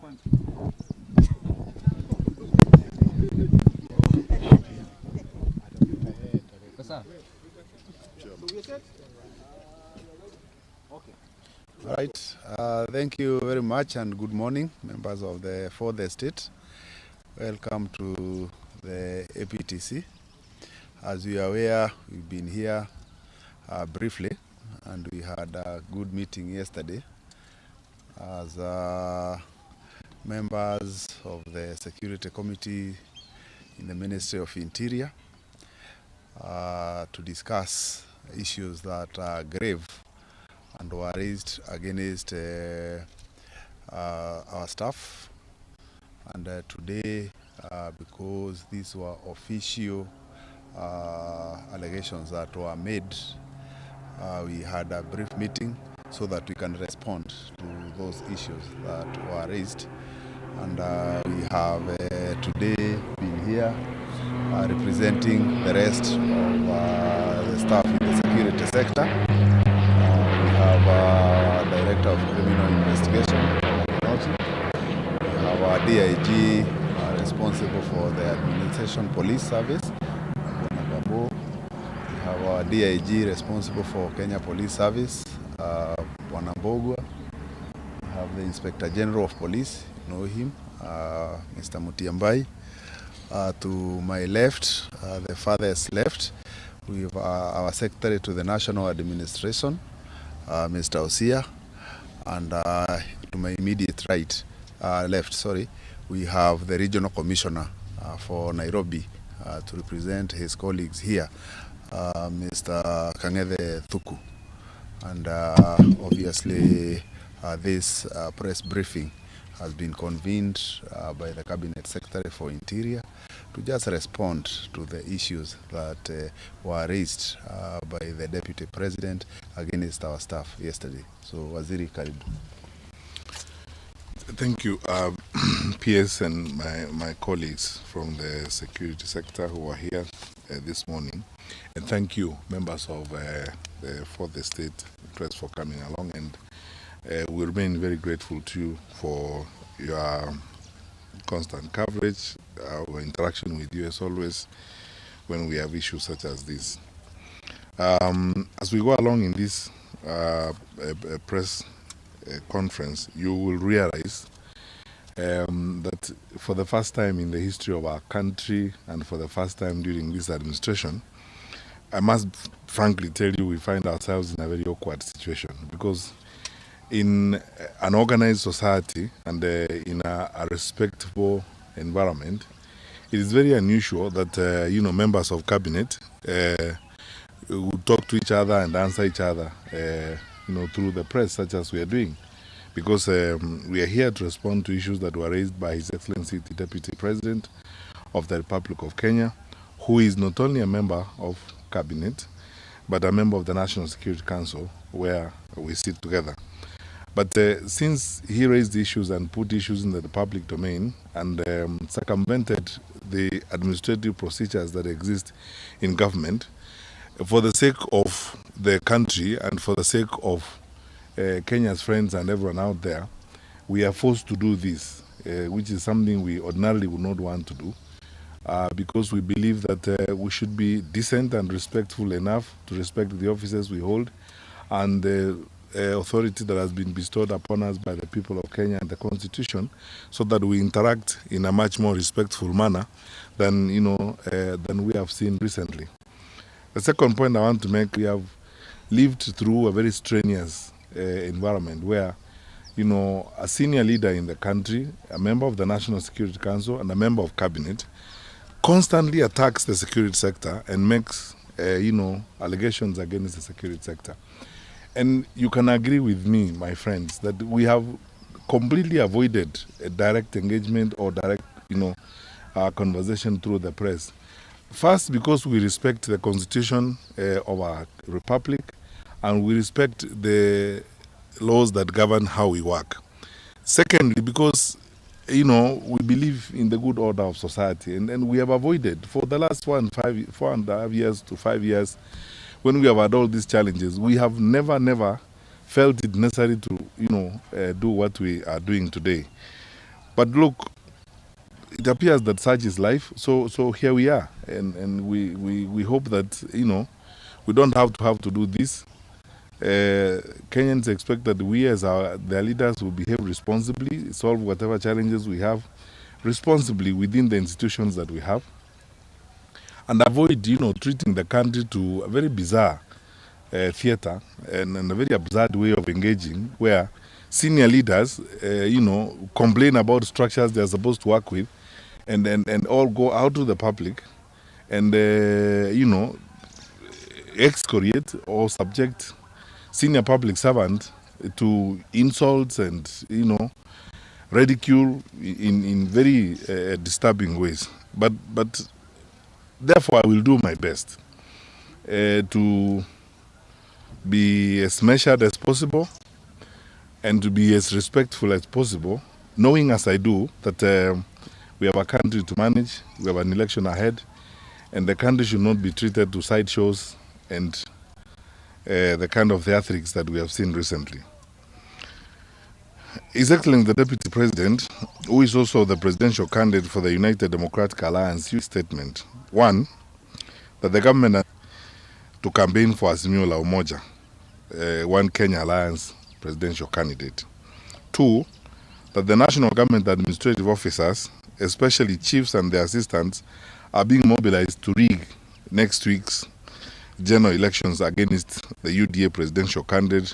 All right. Thank you very much and good morning, members of the Fourth Estate. Welcome to the APTC. As you are aware, we've been here briefly, and we had a good meeting yesterday as members of the Security Committee in the Ministry of Interior to discuss issues that are grave and were raised against our staff. And today, because these were official allegations that were made, we had a brief meeting so that we can respond to those issues that were raised. And we have today been here representing the rest of the staff in the security sector. We have Director of Criminal Investigation. We have our DIG responsible for the Administration Police Service. We have our DIG responsible for Kenya Police Service, Wanambogwa. We have the Inspector General of Police, you know him, Mr. Mutyambai. To my left, the farthest left, we have our Secretary to the National Administration, Mr. Osia, and to my immediate right, left, we have the Regional Commissioner for Nairobi to represent his colleagues here, Mr. Kang'ethe Thuku. And obviously this press briefing has been convened by the Cabinet Secretary for Interior to just respond to the issues that were raised by the Deputy President against our staff yesterday. So, Waziri, karibu. Thank you, PS and my colleagues from the security sector who are here this morning. And thank you, members of the Fourth Estate Press, for coming along. And we remain very grateful to you for your constant coverage, our interaction with you as always when we have issues such as this. As we go along in this press conference, you will realize that for the first time in the history of our country and for the first time during this administration, I must frankly tell you we find ourselves in a very awkward situation, because in an organized society and in a respectable environment, it is very unusual that members of cabinet would talk to each other and answer each other through the press, such as we are doing, because we are here to respond to issues that were raised by His Excellency the Deputy President of the Republic of Kenya, who is not only a member of cabinet but a member of the National Security Council, where we sit together. But since he raised issues and put issues in the public domain and circumvented the administrative procedures that exist in government, for the sake of the country and for the sake of Kenya's friends and everyone out there, we are forced to do this, which is something we ordinarily would not want to do, because we believe that we should be decent and respectful enough to respect the offices we hold and the authority that has been bestowed upon us by the people of Kenya and the Constitution, so that we interact in a much more respectful manner than we have seen recently. The second point I want to make: we have lived through a very strenuous environment where, a senior leader in the country, a member of the National Security Council and a member of cabinet, constantly attacks the security sector and makes, allegations against the security sector. And you can agree with me, my friends, that we have completely avoided a direct engagement or direct, conversation through the press. First, because we respect the Constitution of our republic and we respect the laws that govern how we work. Secondly, because, we believe in the good order of society, and we have avoided for the last 4.5 years to 5 years, when we have had all these challenges, we have never felt it necessary to, do what we are doing today. But look, it appears that such is life. So here we are, and we hope that we don't have to do this. Kenyans expect that we as their leaders will behave responsibly, solve whatever challenges we have responsibly within the institutions that we have, and avoid treating the country to a very bizarre theater and a very absurd way of engaging, where senior leaders complain about structures they are supposed to work with, and all go out to the public and excoriate or subject senior public servants to insults and ridicule in very disturbing ways. But therefore, I will do my best to be as measured as possible and to be as respectful as possible, knowing as I do that we have a country to manage, we have an election ahead, and the country should not be treated to sideshows and the kind of theatrics that we have seen recently. His Excellency the Deputy President, who is also the presidential candidate for the United Democratic Alliance, used statement. One, that the government to campaign for Azimio la Umoja, One Kenya Alliance presidential candidate. Two, that the national government administrative officers, especially chiefs and their assistants, are being mobilized to rig next week's general elections against the UDA presidential candidate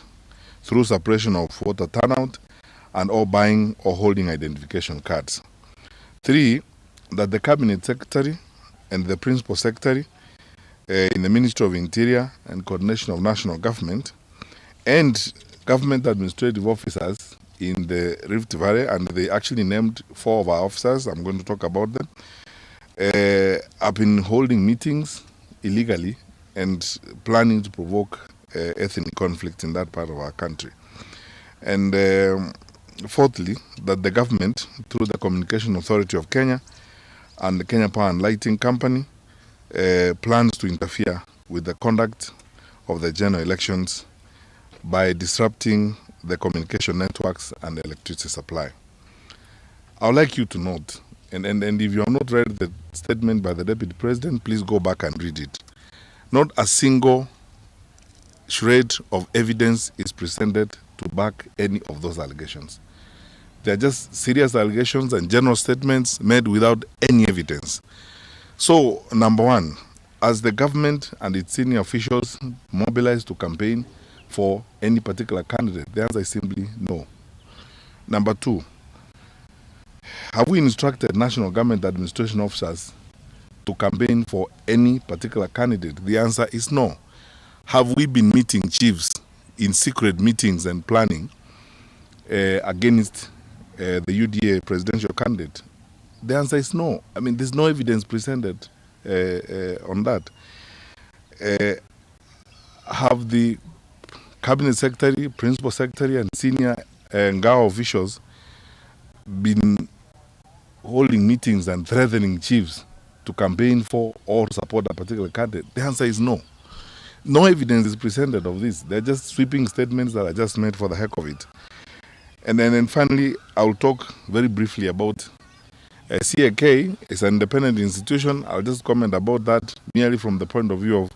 through suppression of voter turnout and or buying or holding identification cards. Three, that the cabinet secretary and the principal secretary in the Ministry of Interior and Coordination of National Government and government administrative officers in the Rift Valley, and they actually named 4 of our officers, I'm going to talk about them, have been holding meetings illegally and planning to provoke ethnic conflict in that part of our country. And fourthly, that the government, through the Communication Authority of Kenya and the Kenya Power and Lighting Company, plans to interfere with the conduct of the general elections by disrupting the communication networks and the electricity supply. I would like you to note, and if you have not read the statement by the Deputy President, please go back and read it. Not a single shred of evidence is presented to back any of those allegations. They are just serious allegations and general statements made without any evidence. So, number one, as the government and its senior officials mobilize to campaign for any particular candidate, the answer is simply no. Number two, have we instructed national government administration officers to campaign for any particular candidate? The answer is no. Have we been meeting chiefs in secret meetings and planning against the UDA presidential candidate? The answer is no. I mean, there's no evidence presented on that. Have the cabinet secretary, principal secretary, and senior Ngao officials been holding meetings and threatening chiefs to campaign for or support a particular candidate? The answer is no. No evidence is presented of this. They're just sweeping statements that are just made for the heck of it. And then finally, I'll talk very briefly about CAK. It's an independent institution. I'll just comment about that merely from the point of view of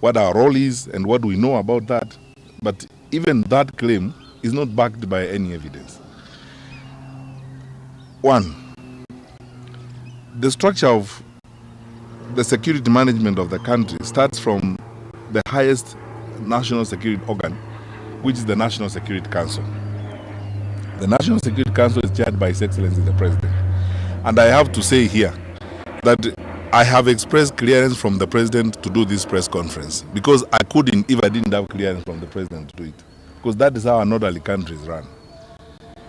what our role is and what we know about that. But even that claim is not backed by any evidence. One, the structure of the security management of the country starts from the highest national security organ, which is the National Security Council. The National Security Council is chaired by His Excellency the President. And I have to say here that I have expressed clearance from the President to do this press conference, because I couldn't if I didn't have clearance from the President to do it, because that is how an orderly country is run.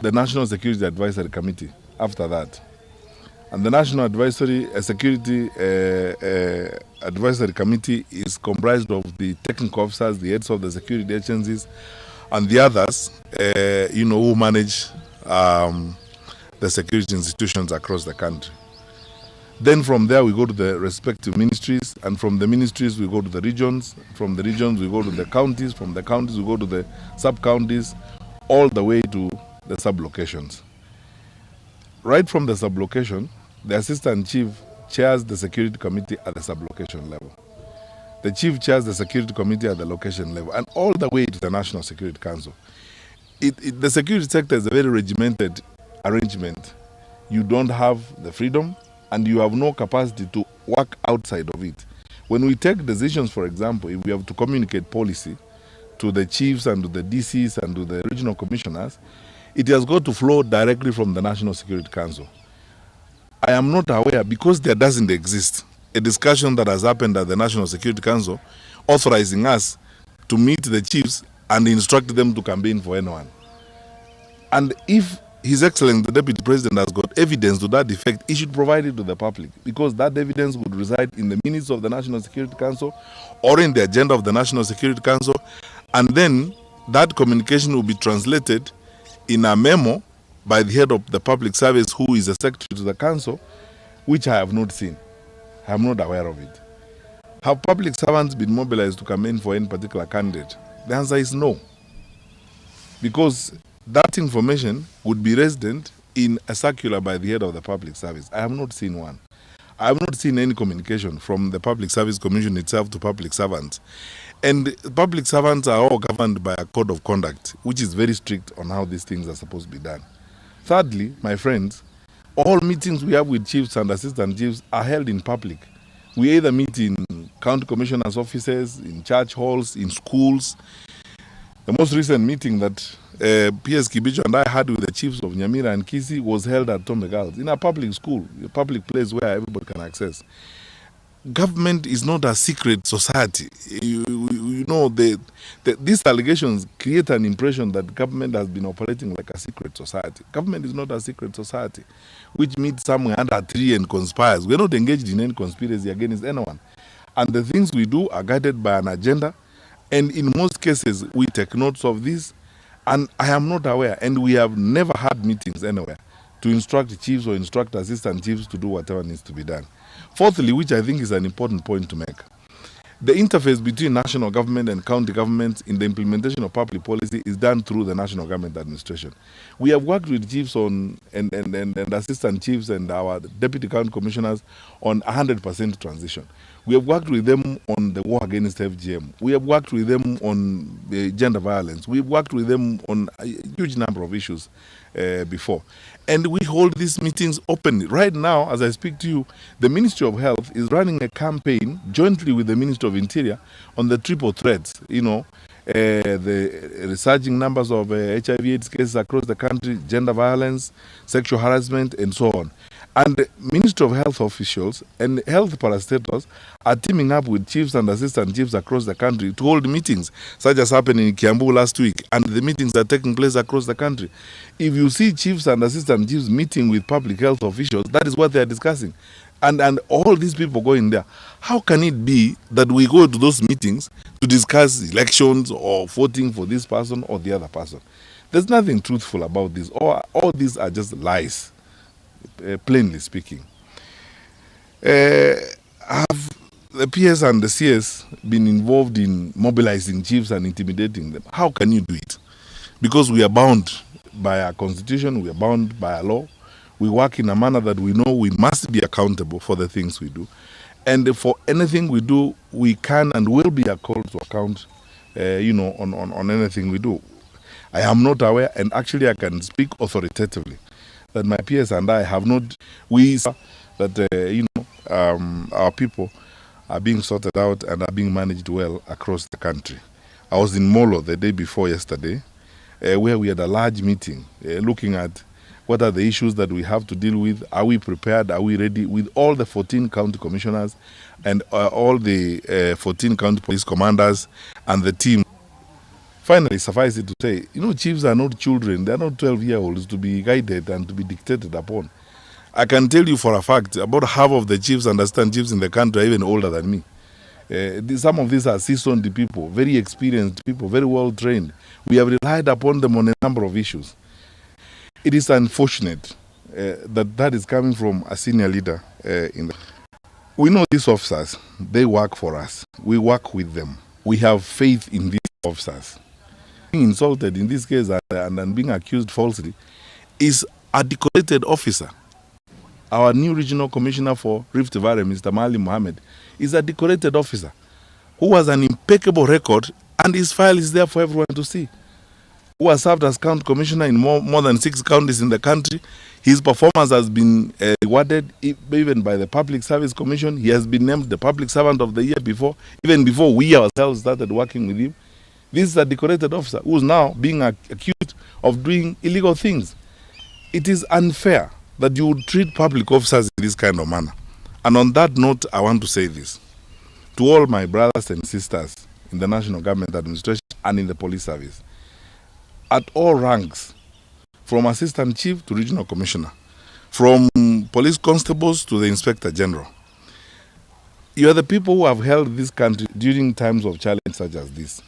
The National Security Advisory Committee after that. And the National Security Advisory Committee is comprised of the technical officers, the heads of the security agencies, and the others, who manage the security institutions across the country. Then from there we go to the respective ministries, and from the ministries we go to the regions, from the regions we go to the counties, from the counties we go to the sub-counties, all the way to the sub-locations. right from the sublocation, the assistant chief chairs the security committee at the sublocation level. The chief chairs the security committee at the location level, and all the way to the National Security Council. The security sector is a very regimented arrangement. You don't have the freedom, and you have no capacity to work outside of it. When we take decisions, for example, if we have to communicate policy to the chiefs and to the DCs and to the regional commissioners, it has got to flow directly from the National Security Council. I am not aware, because there doesn't exist a discussion that has happened at the National Security Council authorizing us to meet the chiefs and instruct them to campaign for anyone. And if His Excellency the Deputy President has got evidence to that effect, he should provide it to the public, because that evidence would reside in the minutes of the National Security Council or in the agenda of the National Security Council, and then that communication will be translated in a memo by the head of the public service, who is a secretary to the council, which I have not seen. I am not aware of it. Have public servants been mobilized to campaign for any particular candidate? The answer is no. Because that information would be resident in a circular by the head of the public service. I have not seen one. I have not seen any communication from the Public Service Commission itself to public servants. And public servants are all governed by a code of conduct, which is very strict on how these things are supposed to be done. Thirdly, my friends, all meetings we have with chiefs and assistant chiefs are held in public. We either meet in county commissioners' offices, in church halls, in schools. The most recent meeting that PS Kibicho and I had with the chiefs of Nyamira and Kisi was held at Tombe Girls, in a public school, a public place where everybody can access. Government is not a secret society. You know, these allegations create an impression that government has been operating like a secret society. Government is not a secret society, which meets somewhere under a tree and conspires. We're not engaged in any conspiracy against anyone. And the things we do are guided by an agenda. And in most cases, we take notes of this. And I am not aware, and we have never had meetings anywhere to instruct chiefs or instruct assistant chiefs to do whatever needs to be done. Fourthly, which I think is an important point to make, the interface between national government and county governments in the implementation of public policy is done through the national government administration. We have worked with chiefs on and assistant chiefs and our deputy county commissioners on 100% transition. We have worked with them on the war against FGM. We have worked with them on the gender violence. We've worked with them on a huge number of issues before. And we hold these meetings openly. Right now, as I speak to you, the Ministry of Health is running a campaign jointly with the Ministry of Interior on the triple threats, you know, the resurging numbers of HIV/AIDS cases across the country, gender violence, sexual harassment, and so on. And the Ministry of Health officials and health parastatals are teaming up with chiefs and assistant chiefs across the country to hold meetings, such as happened in Kiambu last week, and the meetings are taking place across the country. If you see chiefs and assistant chiefs meeting with public health officials, that is what they are discussing. And all these people going there, how can it be that we go to those meetings to discuss elections or voting for this person or the other person? There's nothing truthful about this. All these are just lies. Plainly speaking. Have the PS and the CS been involved in mobilizing chiefs and intimidating them? How can you do it? Because we are bound by our constitution, we are bound by our law. We work in a manner that we know we must be accountable for the things we do. And for anything we do, we can and will be called to account, on anything we do. I am not aware, and actually I can speak authoritatively, that my peers and I have not, our people are being sorted out and are being managed well across the country. I was in Molo the day before yesterday, where we had a large meeting looking at what are the issues that we have to deal with. Are we prepared? Are we ready? With all the 14 county commissioners and all the 14 county police commanders and the team. Finally, suffice it to say, chiefs are not children. They are not 12-year-olds to be guided and to be dictated upon. I can tell you for a fact, about half of the chiefs and assistant chiefs in the country are even older than me. Some of these are seasoned people, very experienced people, very well trained. We have relied upon them on a number of issues. It is unfortunate that is coming from a senior leader. We know these officers, they work for us. We work with them. We have faith in these officers. Being insulted in this case and being accused falsely is a decorated officer. Our new regional commissioner for Rift Valley, Mr. Mali Mohammed, is a decorated officer who has an impeccable record, and his file is there for everyone to see. Who has served as county commissioner in more than 6 counties in the country. His performance has been rewarded even by the Public Service Commission. He has been named the Public Servant of the Year before, even before we ourselves started working with him. This is a decorated officer who is now being accused of doing illegal things. It is unfair that you would treat public officers in this kind of manner. And on that note, I want to say this to all my brothers and sisters in the National Government Administration and in the police service. At all ranks, from Assistant Chief to Regional Commissioner, from police constables to the Inspector General, you are the people who have held this country during times of challenge such as this.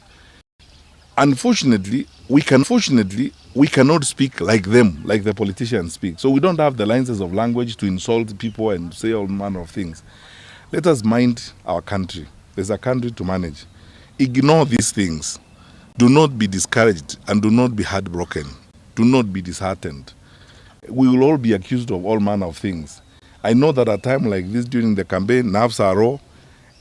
Unfortunately, we cannot speak like them, like the politicians speak. So we don't have the license of language to insult people and say all manner of things. Let us mind our country. There's a country to manage. Ignore these things. Do not be discouraged and do not be heartbroken. Do not be disheartened. We will all be accused of all manner of things. I know that at a time like this during the campaign, nerves are raw,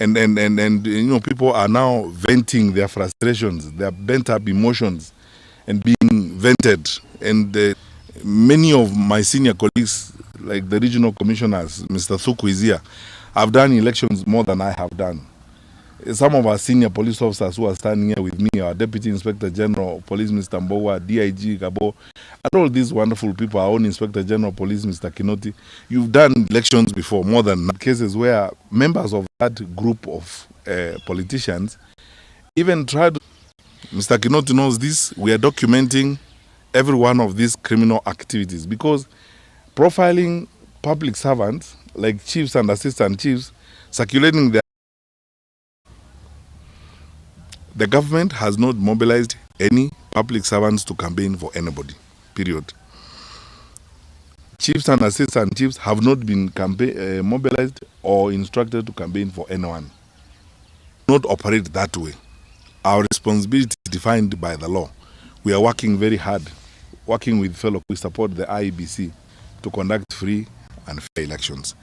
and you know, people are now venting their frustrations, their bent up emotions, and being vented. And many of my senior colleagues, like the regional commissioners, Mr. Thuku is here, have done elections more than I have done. Some of our senior police officers who are standing here with me, our Deputy Inspector General of Police, Mr. Mbowa, DIG, Gabo, and all these wonderful people, our own Inspector General of Police, Mr. Kinoti, you've done elections before, more than cases where members of that group of politicians even tried. Mr. Kinoti knows this. We are documenting every one of these criminal activities because profiling public servants like chiefs and assistant chiefs, circulating their. The government has not mobilized any public servants to campaign for anybody, period. Chiefs and assistant chiefs have not been mobilized or instructed to campaign for anyone. Not operate that way. Our responsibility is defined by the law. We are working very hard, working with fellow. We support the IEBC to conduct free and fair elections.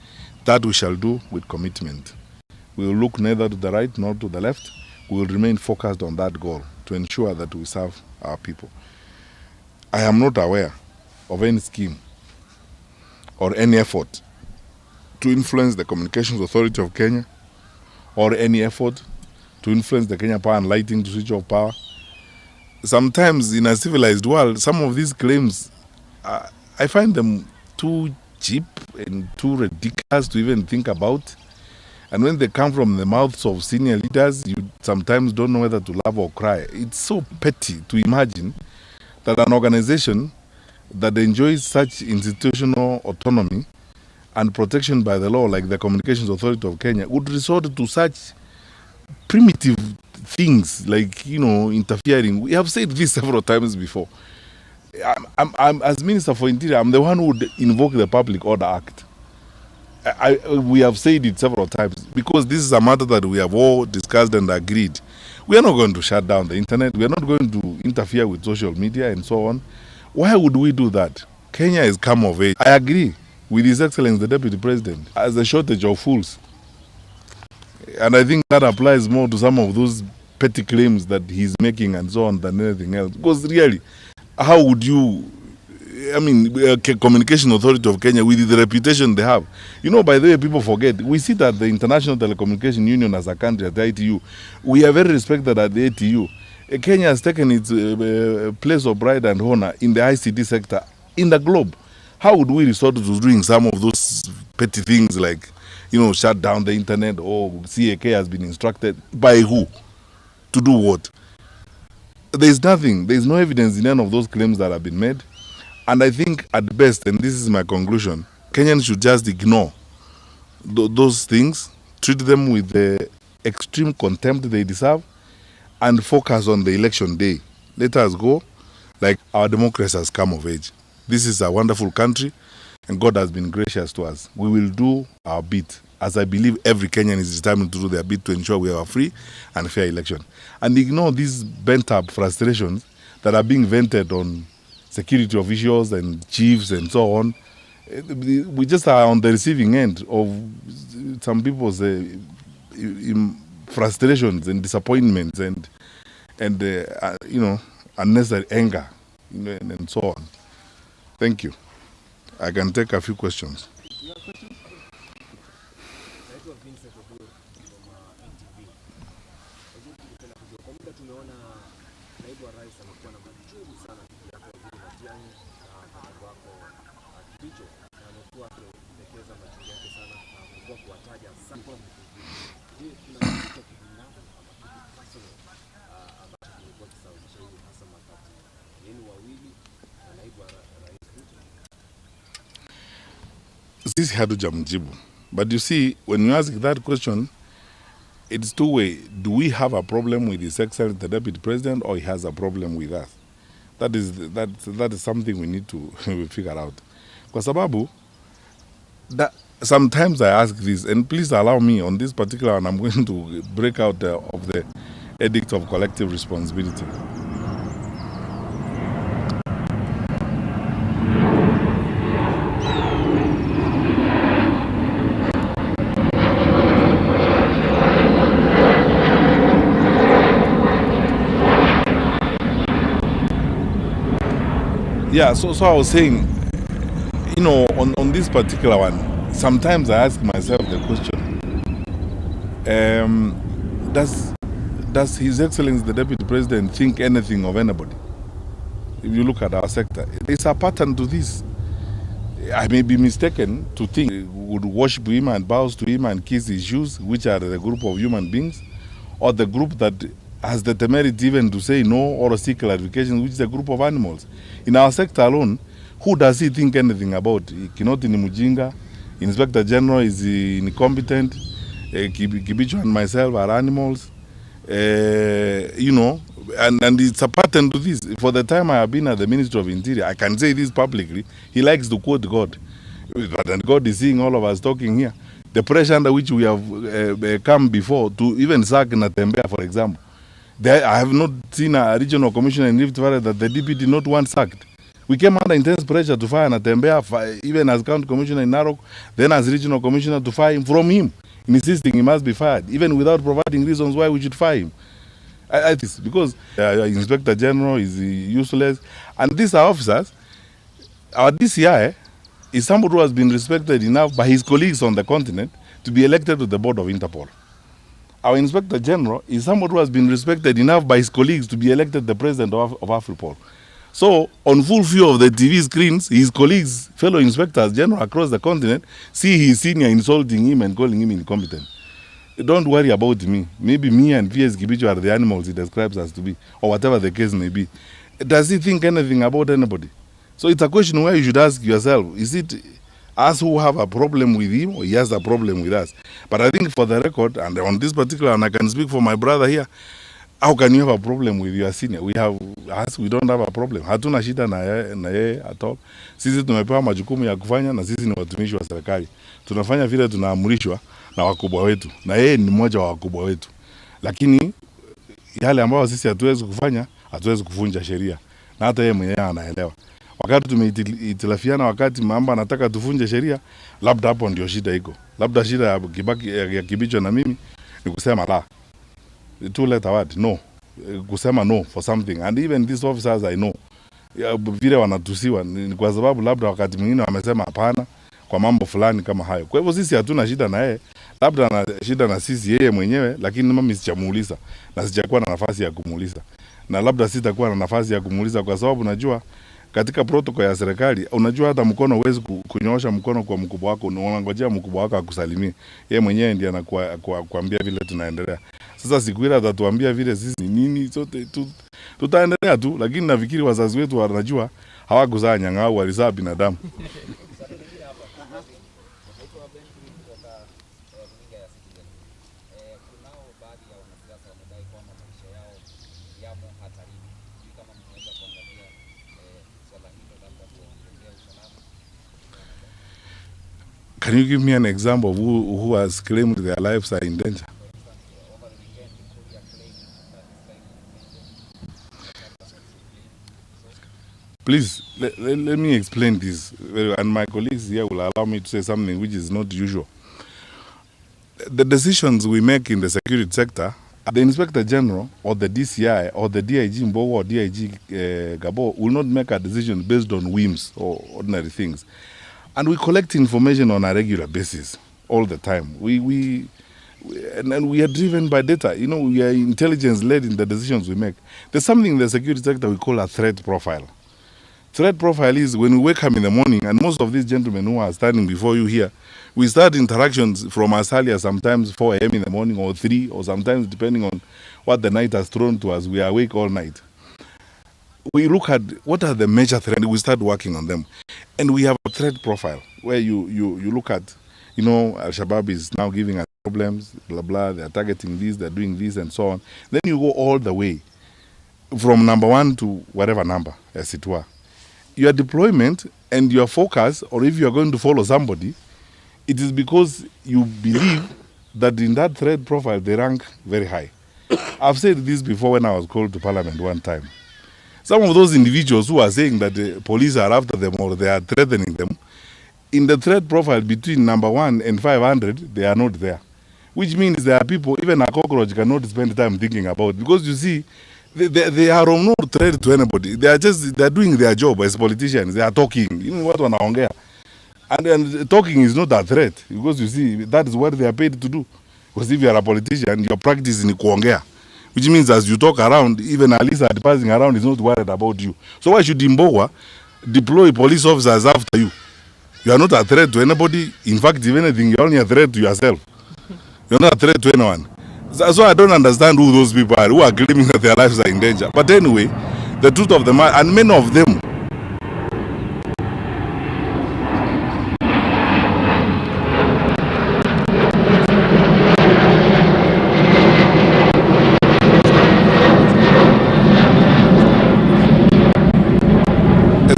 That we shall do with commitment. We will look neither to the right nor to the left. We will remain focused on that goal to ensure that we serve our people. I am not aware of any scheme or any effort to influence the Communications Authority of Kenya or any effort to influence the Kenya Power and Lighting to switch off power. Sometimes in a civilized world, some of these claims, I find them too cheap and too ridiculous to even think about. And when they come from the mouths of senior leaders, you sometimes don't know whether to laugh or cry. It's so petty to imagine that an organization that enjoys such institutional autonomy and protection by the law, like the Communications Authority of Kenya, would resort to such primitive things like, you know, interfering. We have said this several times before. I'm as Minister for Interior, I'm the one who would invoke the Public Order Act. We have said it several times because this is a matter that we have all discussed and agreed. We are not going to shut down the internet. We are not going to interfere with social media and so on. Why would we do that? Kenya is come of age. I agree with His Excellency the Deputy President as a shortage of fools. And I think that applies more to some of those petty claims that he's making and so on than anything else. Because really, how would you... I mean, Communication Authority of Kenya, with the reputation they have. You know, by the way, people forget, we sit at the International Telecommunication Union as a country at the ITU. We are very respected at the ATU. Kenya has taken its place of pride and honor in the ICT sector in the globe. How would we resort to doing some of those petty things like, you know, shut down the internet, or CAK has been instructed by who? To do what? There's nothing, there's no evidence in any of those claims that have been made. And I think at best, and this is my conclusion, Kenyans should just ignore those things, treat them with the extreme contempt they deserve, and focus on the election day. Let us go like our democracy has come of age. This is a wonderful country, and God has been gracious to us. We will do our bit, as I believe every Kenyan is determined to do their bit to ensure we have a free and fair election. And ignore these bent-up frustrations that are being vented on security officials and chiefs and so on. We just are on the receiving end of some people's frustrations and disappointments and unnecessary anger, and so on. Thank you. I can take a few questions. Sisi hatujamjibu. But you see, when you ask that question, it's two-way. Do we have a problem with His Excellency the Deputy President, or he has a problem with us? That is something we need to figure out. Kwa sababu, sometimes I ask this, and please allow me on this particular one, I'm going to break out of the edict of collective responsibility. Yeah, so I was saying, on this particular one, sometimes I ask myself the question, does His Excellency the Deputy President think anything of anybody? If you look at our sector, there's a pattern to this. I may be mistaken to think we would worship him and bow to him and kiss his shoes, which are the group of human beings, or the group that has the temerity even to say no or seek clarification, which is a group of animals. In our sector alone, who does he think anything about? Kinoti ni mujinga, Inspector General is incompetent, Kibicho and myself are animals, and it's a pattern to this. For the time I have been at the Ministry of Interior, I can say this publicly, he likes to quote God. And God is seeing all of us talking here. The pressure under which we have come before to even sack Natembea, for example. I have not seen a regional commissioner in Rift Valley that the DP did not want sacked. We came under intense pressure to fire Natembea, even as county commissioner in Narok, then as regional commissioner to fire him from him, insisting he must be fired, even without providing reasons why we should fire him. Because Inspector General is useless, and these are officers. Our DCI is somebody who has been respected enough by his colleagues on the continent to be elected to the board of Interpol. Our Inspector General is somebody who has been respected enough by his colleagues to be elected the president of Afripol. So, on full view of the TV screens, his colleagues, fellow inspectors general across the continent, see his senior insulting him and calling him incompetent. Don't worry about me. Maybe me and PS Kibicho are the animals he describes us to be, or whatever the case may be. Does he think anything about anybody? So it's a question where you should ask yourself, is it us who have a problem with him, or he has a problem with us? But I think for the record, and on this particular, and I can speak for my brother here, how can you have a problem with your senior? We don't have a problem. Hatuna shida na yeye at all. Sisi tumepewa majukumu ya kufanya, na sisi ni watumishi wa serikali. Tunafanya vile tunaamrishwa na wakubwa wetu, na yeye ni mmoja wa wakubwa wetu. Lakini yale ambayo sisi hatuwezi kufanya, hatuwezi kuvunja sheria, na hata yeye mwenyewe anaelewa. Wakati tumeitilafiana, wakati mambo anataka tuvunje sheria, labda hapo ndio shida iko. Labda shida ya Kibicho na mimi ni kusema la. Two letter word, no. Kusema no for something. And even these officers I know, vile wanatusiwa ni kwa sababu labda wakati mwingine wamesema hapana kwa mambo fulani kama hayo. Kwa hivyo sisi hatuna shida na yeye, labda ana shida na sisi yeye mwenyewe, lakini mimi sijamuuliza na sijakuwa na nafasi ya kumuuliza. Na labda sitakuwa na nafasi ya kumuuliza kwa sababu najua katika protocol ya serikali, unajua hata mkono huwezi kunyoosha mkono kwa mkubwa wako, unangojea mkubwa wako akusalimie. Yeye mwenyewe ndiye anakuambia vile tunaendelea. Sasa siku ile atatuambia vile sisi nini sote tutaendelea tu, lakini nafikiri wazazi wetu wanajua hawakuzaa nyang'au, walizaa binadamu. Can you give me an example of who has claimed their lives are in danger? Please, let me explain this, and my colleagues here will allow me to say something which is not usual. The decisions we make in the security sector, the Inspector General or the DCI or the DIG Mbogo or DIG Gabo will not make a decision based on whims or ordinary things. And we collect information on a regular basis all the time. And we are driven by data. You know, we are intelligence-led in the decisions we make. There's something in the security sector we call a threat profile. Threat profile is when we wake up in the morning, and most of these gentlemen who are standing before you here, we start interactions from as early as sometimes 4 a.m. in the morning or 3, or sometimes depending on what the night has thrown to us, we are awake all night. We look at what are the major threats, we start working on them. And we have a threat profile where you look at, you know, Al-Shabaab is now giving us problems, blah, blah, they're targeting this, they're doing this, and so on. Then you go all the way from number 1 to whatever number, as it were. Your deployment and your focus, or if you are going to follow somebody, it is because you believe that in that threat profile they rank very high. I've said this before when I was called to Parliament one time. Some of those individuals who are saying that the police are after them or they are threatening them, in the threat profile between number 1 and 500, they are not there. Which means there are people, even a cockroach cannot spend time thinking about, because you see, they are no threat to anybody. They are doing their job as politicians. They are talking. You know what wanaongea. And talking is not a threat, because you see, that is what they are paid to do. Because if you are a politician, your practice is kuongea, which means as you talk around, even a lizard passing around is not worried about you. So why should Mbogo deploy police officers after you? You are not a threat to anybody. In fact, if anything, you are only a threat to yourself. You are not a threat to anyone. So I don't understand who those people are who are claiming that their lives are in danger. But anyway, the truth of the matter, and many of them,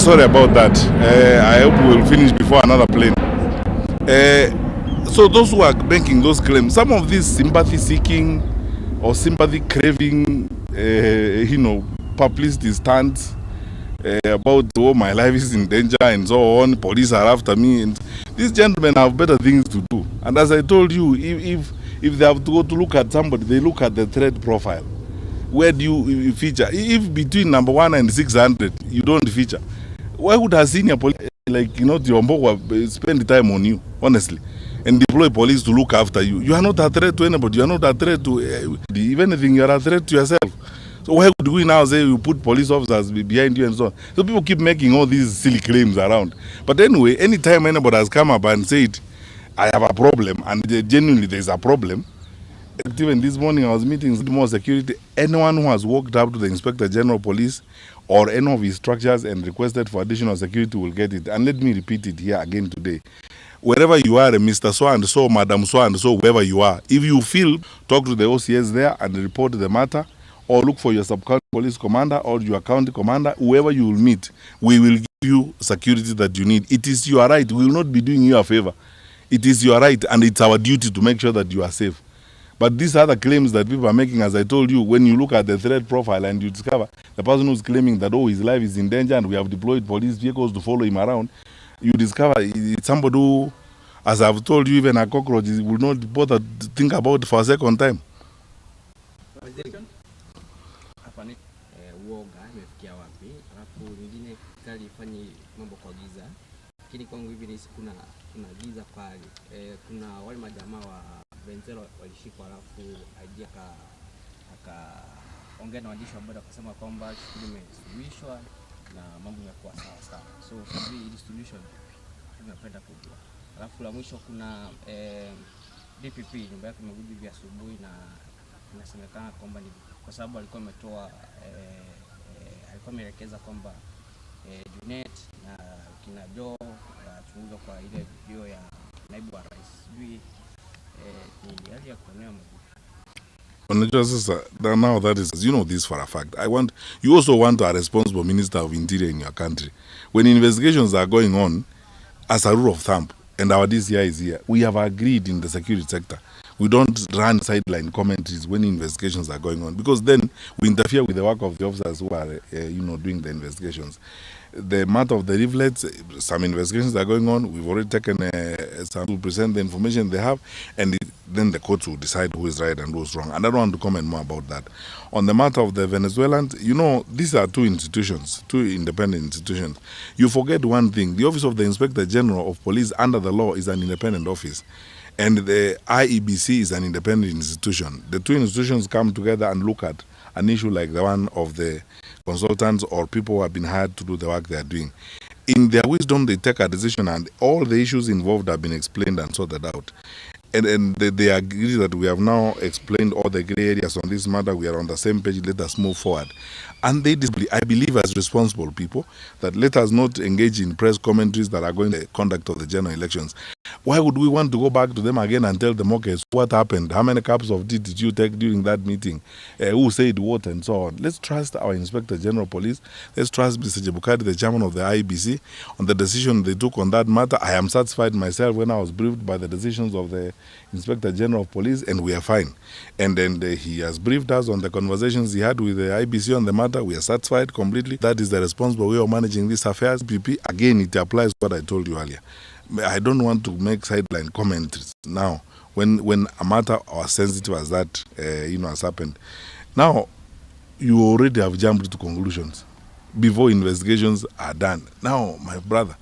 sorry about that. I hope we will finish before another plane. So those who are making those claims, some of these sympathy-seeking or sympathy-craving, publicity stunts about, oh, my life is in danger and so on, police are after me. And these gentlemen have better things to do. And as I told you, if they have to go to look at somebody, they look at the threat profile. Where do you feature? If between number 1 and 600, you don't feature, why would a senior police like, you know, Mbogo spend time on you, honestly, and deploy police to look after you? You are not a threat to anybody. You are not a threat to if anything, you are a threat to yourself. So why would we now say you put police officers behind you and so on? So people keep making all these silly claims around. But anyway, anytime anybody has come up and said, I have a problem, and genuinely there is a problem. Even this morning I was meeting more security. Anyone who has walked up to the Inspector General Police or any of his structures and requested for additional security will get it. And let me repeat it here again today. Wherever you are, Mr. So and so, Madam So and so, wherever you are, if you feel, talk to the OCS there and report the matter, or look for your sub-county police commander or your county commander, whoever you will meet, we will give you security that you need. It is your right. We will not be doing you a favor. It is your right, and it's our duty to make sure that you are safe. But these are the claims that people are making. As I told you, when you look at the threat profile and you discover the person who's claiming that, oh, his life is in danger and we have deployed police vehicles to follow him around, you discover it's somebody who, as I've told you, even a cockroach will not bother to think about for a second time. Benzelo walishikwa, alafu idea akaongea na waandishi wa habari akasema kwamba shughuli imesuluhishwa na mambo yamekuwa sawa sawa. So hili solution tunapenda kujua. Alafu la mwisho kuna DPP nyumba yake imerudi vya asubuhi, na inasemekana kwamba ni kwa sababu alikuwa ametoa alikuwa ameelekeza kwamba Junet na kina Joe wachunguzwa kwa ile video ya naibu wa rais. Now that is, you know this for a fact. You also want a responsible Minister of Interior in your country. When investigations are going on, as a rule of thumb, and our DCI is here, we have agreed in the security sector, We don't run sideline commentaries when investigations are going on, because then we interfere with the work of the officers who are, doing the investigations. The matter of the leaflets, some investigations are going on. We've already taken some to present the information they have, and then the courts will decide who is right and who is wrong. And I don't want to comment more about that. On the matter of the Venezuelans, these are two institutions, two independent institutions. You forget one thing: the Office of the Inspector General of Police, under the law, is an independent office, and the IEBC is an independent institution. The two institutions come together and look at an issue like the one of the consultants or people who have been hired to do the work they are doing. In their wisdom, they take a decision, and all the issues involved have been explained and sorted out. And they agree that we have now explained all the gray areas on this matter. We are on the same page. Let us move forward. And they display, I believe, as responsible people, that let us not engage in press commentaries that are going to the conduct of the general elections. Why would we want to go back to them again and tell them, okay, so what happened? How many cups of tea did you take during that meeting? Who said what, and so on? Let's trust our Inspector General of Police. Let's trust Mr. Jebukati, the chairman of the IEBC, on the decision they took on that matter. I am satisfied myself when I was briefed by the decisions of the Inspector General of Police, and we are fine. And then he has briefed us on the conversations he had with the IEBC on the matter. We are satisfied completely. That is the responsible way of managing these affairs. PP, again, it applies what I told you earlier. I don't want to make sideline commentaries now when a matter as sensitive as that has happened. Now, you already have jumped to conclusions before investigations are done. Now, my brother,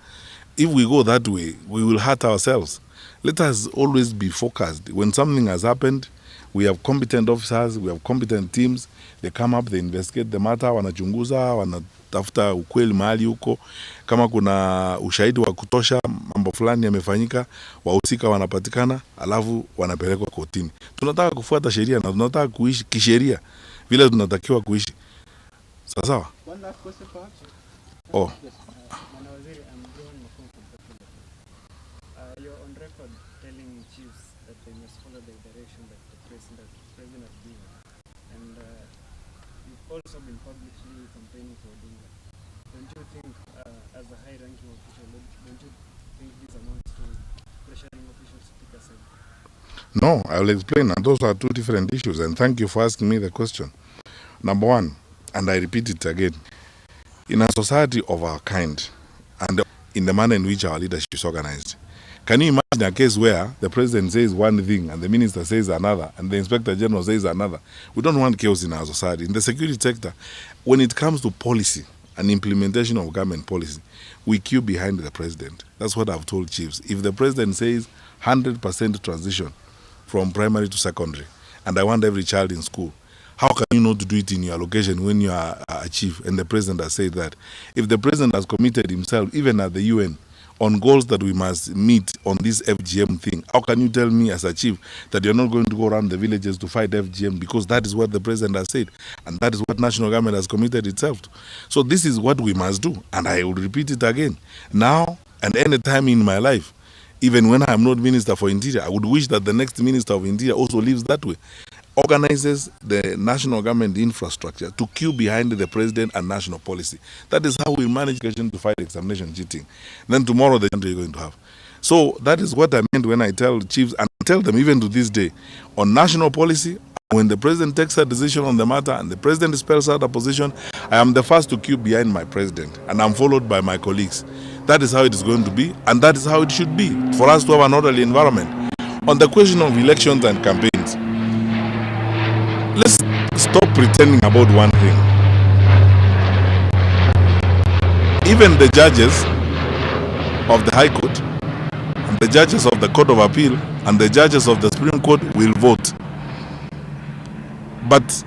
if we go that way, we will hurt ourselves. Let us always be focused. When something has happened, we have competent officers, we have competent teams. They come up, they investigate the matter, wanachunguza, wanatafuta ukweli mahali huko. Kama kuna ushahidi wa kutosha, mambo fulani yamefanyika, wahusika wanapatikana, alafu wanapelekwa kotini. Tunataka kufuata sheria na tunataka kuishi kisheria vile tunatakiwa kuishi. Sawa? One last question perhaps. Oh. You're on record telling chiefs that they must follow the direction that the president has given, and you've also been publicly campaigning for doing that. Don't you think, as a high-ranking official, don't you think this amounts to pressuring officials to pick a side? No, I will explain. And those are two different issues. And thank you for asking me the question. Number one, and I repeat it again, in a society of our kind, and in the manner in which our leadership is organized, can you imagine a case where the president says one thing and the minister says another and the inspector general says another? We don't want chaos in our society. In the security sector, when it comes to policy and implementation of government policy, we queue behind the president. That's what I've told chiefs. If the president says 100% transition from primary to secondary, and I want every child in school, how can you not do it in your location when you are a chief and the president has said that? If the president has committed himself, even at the UN, on goals that we must meet on this FGM thing, how can you tell me as a chief that you're not going to go around the villages to fight FGM, because that is what the president has said and that is what national government has committed itself to? So this is what we must do, and I will repeat it again. Now and any time in my life, even when I am not Minister for Interior, I would wish that the next Minister of Interior also lives that way, organizes the national government infrastructure to queue behind the president and national policy. That is how we manage to fight examination cheating. Then tomorrow the country is going to have. So that is what I meant when I tell chiefs, and tell them even to this day, on national policy, when the president takes a decision on the matter and the president spells out a position, I am the first to queue behind my president, and I'm followed by my colleagues. That is how it is going to be, and that is how it should be, for us to have an orderly environment. On the question of elections and campaigns, let's stop pretending about one thing. Even the judges of the High Court, and the judges of the Court of Appeal, and the judges of the Supreme Court will vote. But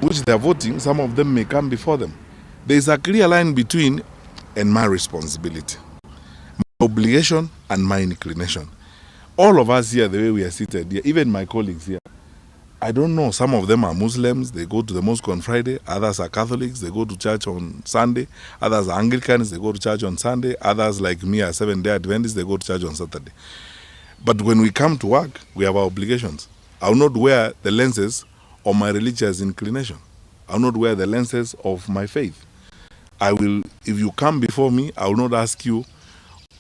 which they are voting, some of them may come before them. There is a clear line between and my responsibility, my obligation and my inclination. All of us here, the way we are seated here, even my colleagues here, I don't know, some of them are Muslims, they go to the mosque on Friday. Others are Catholics, they go to church on Sunday. Others are Anglicans, they go to church on Sunday. Others, like me, are Seventh-day Adventists, they go to church on Saturday. But when we come to work, we have our obligations. I will not wear the lenses of my religious inclination. I will not wear the lenses of my faith. I will, if you come before me, I will not ask you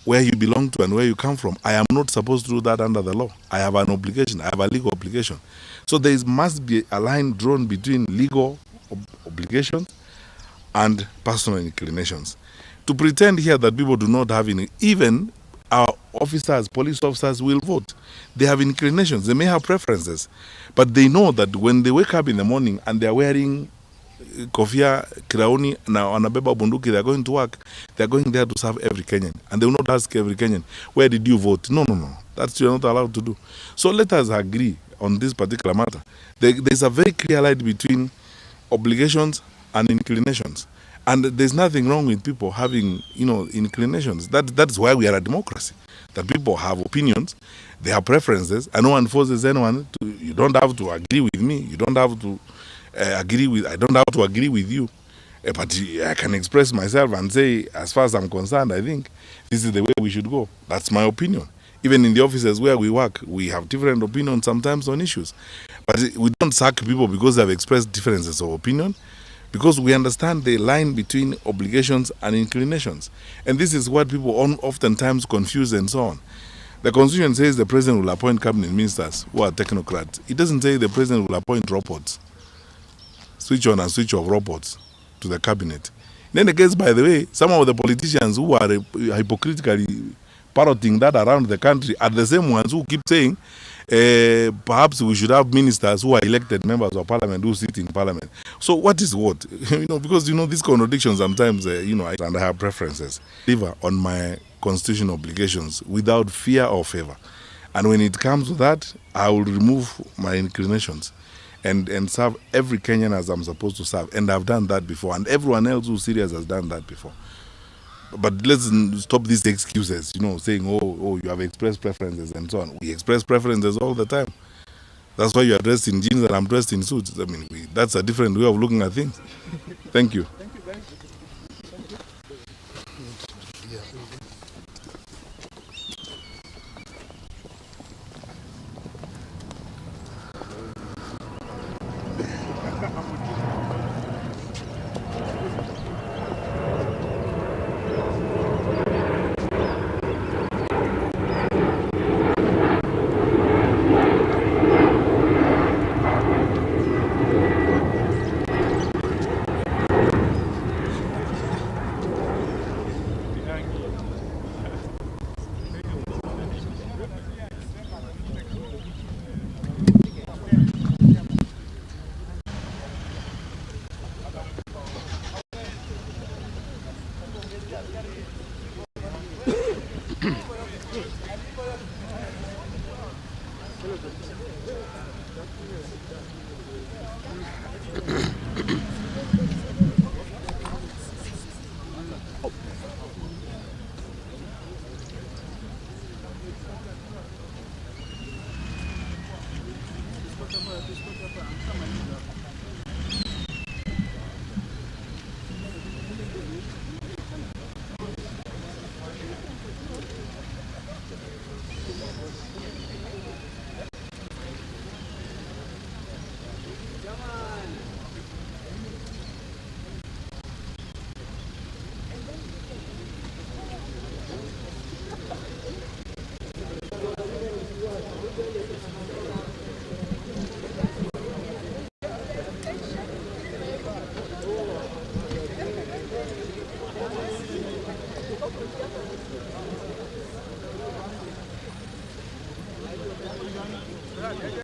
where you belong to and where you come from. I am not supposed to do that under the law. I have an obligation. I have a legal obligation. So there must be a line drawn between legal obligations and personal inclinations. To pretend here that people do not have any, even our officers, police officers will vote. They have inclinations, they may have preferences, but they know that when they wake up in the morning and they are wearing kofia, kiraoni, na wanabeba bunduki, they are going to work, they are going there to serve every Kenyan. And they will not ask every Kenyan, where did you vote? No, no, no. That's you're not allowed to do. So let us agree on this particular matter. There's a very clear line between obligations and inclinations. And there's nothing wrong with people having, inclinations. That's why we are a democracy. That people have opinions, they have preferences, and no one forces anyone to. You don't have to agree with me. You don't have to I don't have to agree with you. But I can express myself and say, as far as I'm concerned, I think this is the way we should go. That's my opinion. Even in the offices where we work, we have different opinions sometimes on issues. But we don't sack people because they have expressed differences of opinion, because we understand the line between obligations and inclinations. And this is what people oftentimes confuse and so on. The Constitution says the President will appoint cabinet ministers who are technocrats. It doesn't say the President will appoint robots, switch on and switch off robots to the cabinet. In any case, by the way, some of the politicians who are hypocritically parroting that around the country are the same ones who keep saying, perhaps we should have ministers who are elected members of parliament who sit in parliament. So what is what? Because these contradictions sometimes, and I have preferences. Deliver on my constitutional obligations without fear or favor. And when it comes to that, I will remove my inclinations and serve every Kenyan as I'm supposed to serve. And I've done that before. And everyone else who's serious has done that before. But let's stop these excuses, saying, oh, you have expressed preferences and so on. We express preferences all the time. That's why you are dressed in jeans and I'm dressed in suits. That's a different way of looking at things. Thank you.